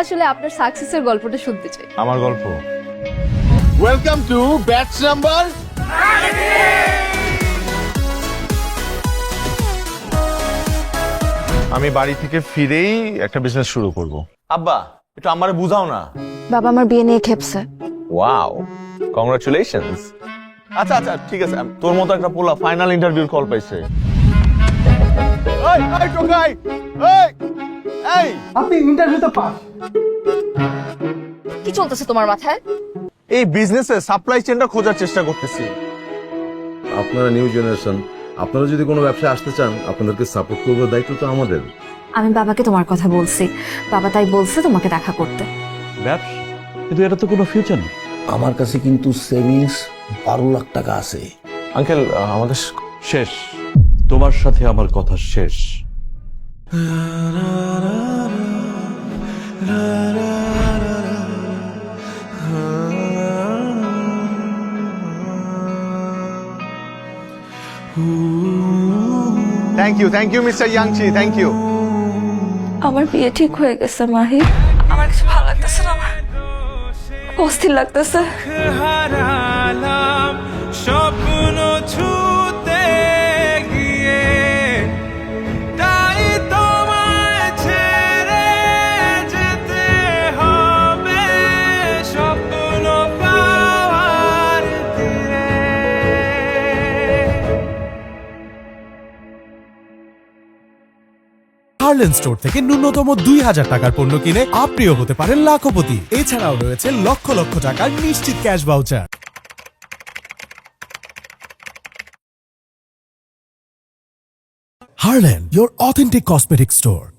আসলে আপনার সাকসেসের গল্পটা শুনতে চাই। আমার গল্প? Welcome to batch number. আমি বাড়ি থেকে ফিরেই একটা বিজনেস শুরু করব। আব্বা, একটু আমারে বুঝাও না। বাবা আমার বিয়ে নিয়ে খেপছে। Wow, congratulations. আচ্ছা আচ্ছা, ঠিক আছে। তোর মতো একটা পোলা ফাইনাল ইন্টারভিউর কল পাইছে। এই এই টোকাই, এই এই, আপনি ইন্টারভিউতে পাস। কি চলতেছে তোমার মাথায়? এই বিজনেসে সাপ্লাই চেনটা খোঁজার চেষ্টা করতেছি। আপনারা নিউ জেনারেশন, আপনারা যদি কোনো ব্যবসায় আসতে চান আপনাদেরকে সাপোর্ট করবার দায়িত্ব তো আমাদের। আমি বাবাকে তোমার কথা বলছি, বাবা তাই বলছে তোমাকে দেখা করতে। ব্যবসা, কিন্তু এটা তো কোনো ফিউচার নেই। আমার কাছে কিন্তু সেভিংস 12 লাখ টাকা আছে। আঙ্কেল, আমাদের শেষ, তোমার সাথে আমার কথা শেষ। Thank you mister Yangchi, thank you. আমার বিয়ে ঠিক হয়ে গেছে মাহি। আমার কিছু ভালো লাগতেছে না, আমার অস্থির লাগতেছে। স্বপ্ন ছুতে গিয়ে তাই তোমায় ছেড়ে যেতে হবে স্বপ্ন পাওয়ার তীরে। হার্লেন স্টোর থেকে ন্যূনতম 2000 টাকার পণ্য কিনে আপনিও হতে পারেন লাখপতি। এছাড়াও রয়েছে লক্ষ লক্ষ টাকার নিশ্চিত cash voucher. Harlan, your authentic cosmetic store.